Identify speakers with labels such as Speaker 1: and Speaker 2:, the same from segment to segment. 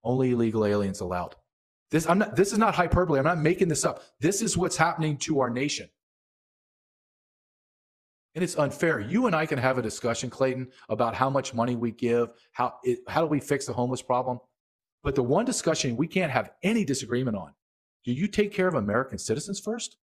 Speaker 1: Only illegal aliens allowed. This is not hyperbole. I'm not making this up. This is what's happening to our nation. And it's unfair. You and I can have a discussion, Clayton, about how much money we give, how do we fix the homeless problem? But the one discussion we can't have any disagreement on, do you take care of American citizens first?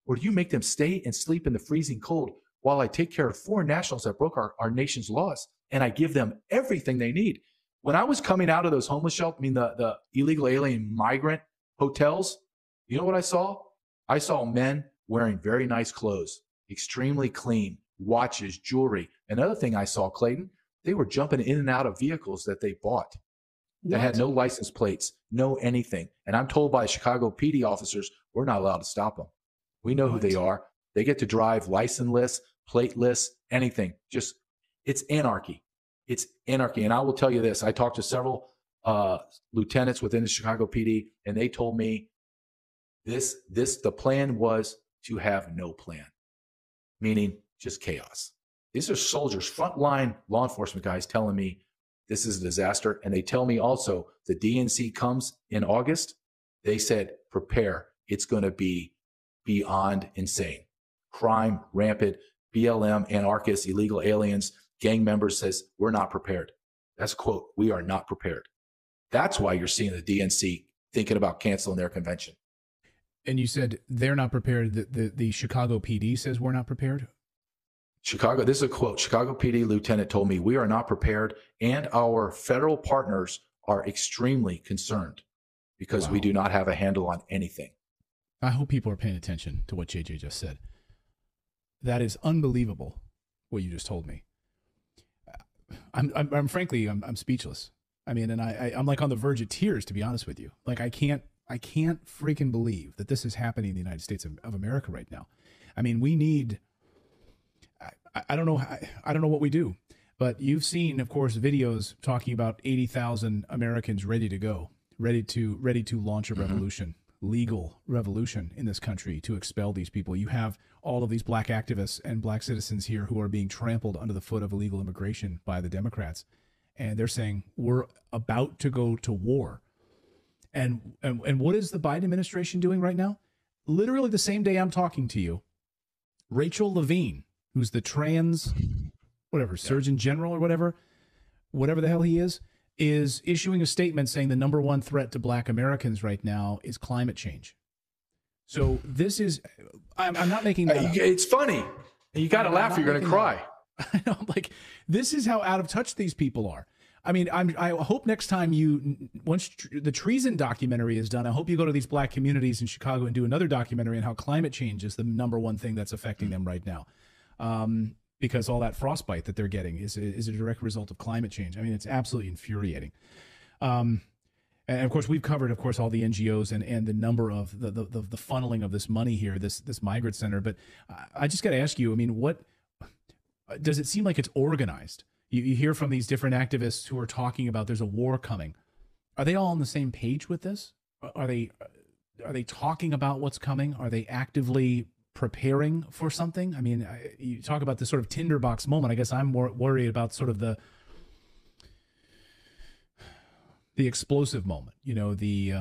Speaker 1: Or do you make them stay and sleep in the freezing cold while I take care of foreign nationals that broke our nation's laws and I give them everything they need? When I was coming out of those homeless shelters, the illegal alien migrant hotels, you know what I saw? I saw men wearing very nice clothes, extremely clean, watches, jewelry. Another thing I saw, Clayton, they were jumping in and out of vehicles that they bought that had no license plates, no anything. And I'm told by Chicago PD officers, we're not allowed to stop them. We know who they are. They get to drive licenseless, plateless, anything. Just, it's anarchy. It's anarchy. And I will tell you this. I talked to several lieutenants within the Chicago PD, and they told me the plan was to have no plan, meaning just chaos. These are soldiers, frontline law enforcement guys telling me this is a disaster. And they tell me also the DNC comes in August. They said, prepare. It's going to be beyond insane. Crime, rampant, BLM, anarchists, illegal aliens, gang members says, we're not prepared. That's a quote. We are not prepared. That's why you're seeing the DNC thinking about canceling their convention.
Speaker 2: And you said they're not prepared. The Chicago PD says we're not prepared?
Speaker 1: Chicago, this is a quote. Chicago PD lieutenant told me, we are not prepared, and our federal partners are extremely concerned because we do not have a handle on anything.
Speaker 2: I hope people are paying attention to what JJ just said. That is unbelievable, what you just told me. I'm frankly speechless. I mean, and I'm like on the verge of tears, to be honest with you. Like, I can't freaking believe that this is happening in the United States of America right now. I mean, we need, I don't know what we do, but you've seen, of course, videos talking about 80,000 Americans ready to go, ready to launch a revolution, legal revolution in this country to expel these people. You have all of these black activists and black citizens here who are being trampled under the foot of illegal immigration by the Democrats. And they're saying, we're about to go to war. And what is the Biden administration doing right now? Literally the same day I'm talking to you, Rachel Levine, who's the trans, Surgeon General or whatever the hell he is issuing a statement saying the number one threat to black Americans right now is climate change. So this is, I'm not making that up.
Speaker 1: It's funny. You got to laugh or you're going to cry.
Speaker 2: I know, like, this is how out of touch these people are. I mean, I hope next time once the treason documentary is done, I hope you go to these black communities in Chicago and do another documentary on how climate change is the number one thing that's affecting them right now. Because all that frostbite that they're getting is a direct result of climate change. I mean, it's absolutely infuriating. And of course, we've covered, of course, all the NGOs and the number of the funneling of this money here, this migrant center. But I just got to ask you, I mean, what does it seem like it's organized? You hear from these different activists who are talking about there's a war coming. Are they all on the same page with this? Are they talking about what's coming? Are they actively preparing for something? I mean, you talk about this sort of tinderbox moment. I guess I'm more worried about sort of the explosive moment, you know, the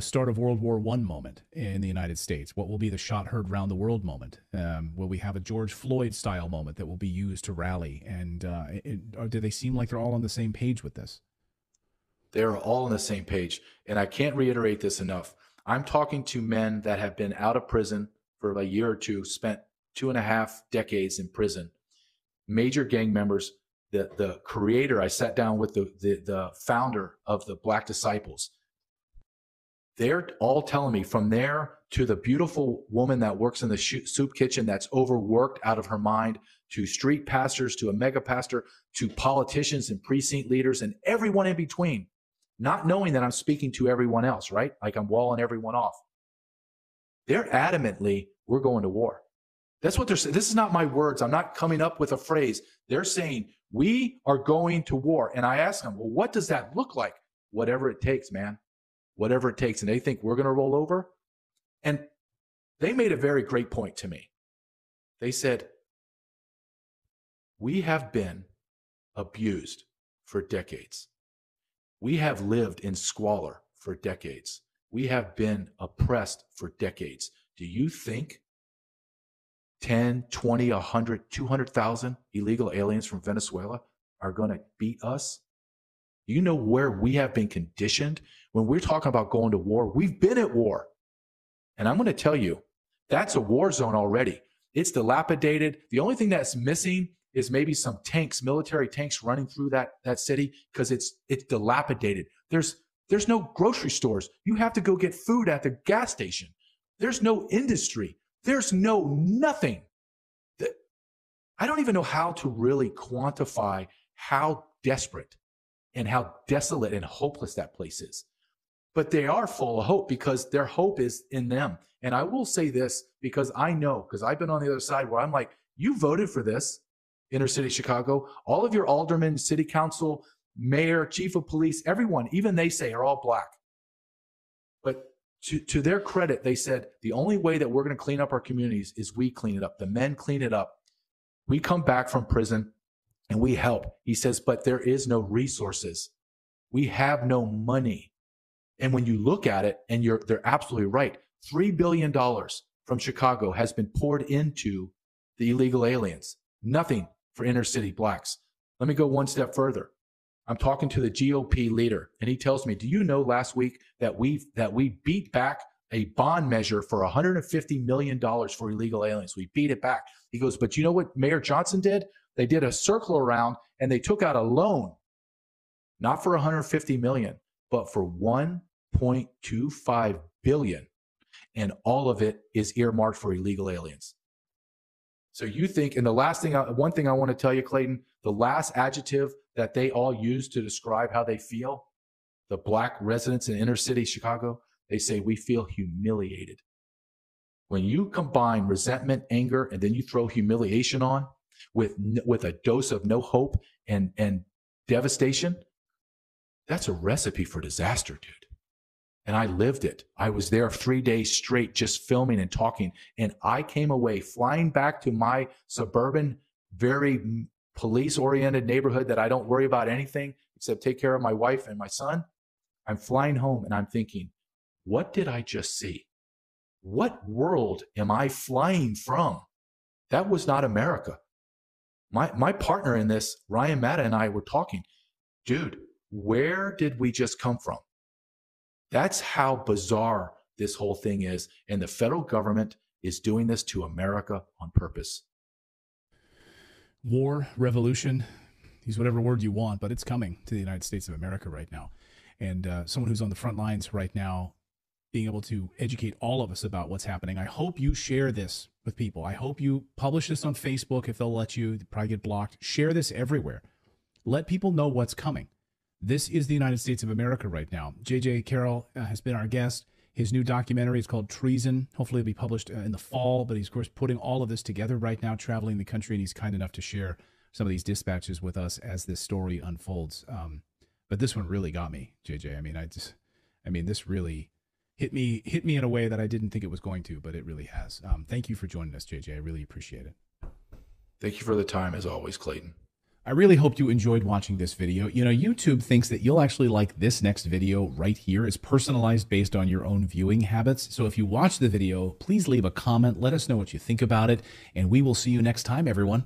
Speaker 2: start of World War I moment in the United States. What will be the shot heard round the world moment? Will we have a George Floyd style moment that will be used to rally? And or do they seem like they're all on the same page with this?
Speaker 1: They're all on the same page. And I can't reiterate this enough. I'm talking to men that have been out of prison for a year or two, spent 2.5 decades in prison, major gang members. The creator, I sat down with the founder of the Black Disciples. They're all telling me, from there to the beautiful woman that works in the soup kitchen that's overworked out of her mind, to street pastors, to a mega pastor, to politicians and precinct leaders and everyone in between, not knowing that I'm speaking to everyone else, right? Like I'm walling everyone off. They're adamantly, we're going to war. That's what they're saying. This is not my words. I'm not coming up with a phrase. They're saying, we are going to war. And I ask them, well, what does that look like? Whatever it takes, man. Whatever it takes. And they think we're going to roll over. And they made a very great point to me. They said, we have been abused for decades. We have lived in squalor for decades. We have been oppressed for decades. Do you think 10, 20, 100, 200,000 illegal aliens from Venezuela are going to beat us? You know where we have been conditioned? When we're talking about going to war, we've been at war. And I'm going to tell you, that's a war zone already. It's dilapidated. The only thing that's missing is maybe some tanks, military tanks running through that city, because it's dilapidated. There's no grocery stores. You have to go get food at the gas station. There's no industry. There's nothing. I don't even know how to really quantify how desperate and how desolate and hopeless that place is. But they are full of hope because their hope is in them. And I will say this because I know, because I've been on the other side where I'm like, you voted for this, inner city Chicago. All of your aldermen, city council, mayor, chief of police, everyone, even they say are all black. But to their credit, they said the only way that we're going to clean up our communities is we clean it up. The men clean it up. We come back from prison and we help. He says, but there is no resources. We have no money. And when you look at it, and they're absolutely right, $3 billion from Chicago has been poured into the illegal aliens. Nothing for inner city blacks. Let me go one step further. I'm talking to the GOP leader, and he tells me, do you know last week that we beat back a bond measure for $150 million for illegal aliens? We beat it back. He goes, but you know what Mayor Johnson did? They did a circle around and they took out a loan, not for $150 million, but for $1.25 billion. And all of it is earmarked for illegal aliens. So you think, and one thing I want to tell you, Clayton, the last adjective that they all use to describe how they feel, the black residents in inner city Chicago, they say, we feel humiliated. When you combine resentment, anger, and then you throw humiliation on with a dose of no hope and devastation, that's a recipe for disaster, dude. And I lived it. I was there 3 days straight just filming and talking. And I came away flying back to my suburban, very police-oriented neighborhood that I don't worry about anything except take care of my wife and my son. I'm flying home and I'm thinking, what did I just see? What world am I flying from? That was not America. My partner in this, Ryan Matta, and I were talking, dude, where did we just come from? That's how bizarre this whole thing is. And the federal government is doing this to America on purpose.
Speaker 2: War, revolution, use whatever word you want, but it's coming to the United States of America right now. And someone who's on the front lines right now, being able to educate all of us about what's happening. I hope you share this with people. I hope you publish this on Facebook if they'll let you. They'll probably get blocked. Share this everywhere. Let people know what's coming. This is the United States of America right now. J.J. Carroll has been our guest. His new documentary is called Treason. Hopefully it'll be published in the fall, but he's, of course, putting all of this together right now, traveling the country, and he's kind enough to share some of these dispatches with us as this story unfolds. But this one really got me, J.J. I mean, this really hit me in a way that I didn't think it was going to, but it really has. Thank you for joining us, J.J. I really appreciate it.
Speaker 1: Thank you for the time, as always, Clayton.
Speaker 2: I really hope you enjoyed watching this video. You know, YouTube thinks that you'll actually like this next video right here. It's personalized based on your own viewing habits. So if you watch the video, please leave a comment. Let us know what you think about it. And we will see you next time, everyone.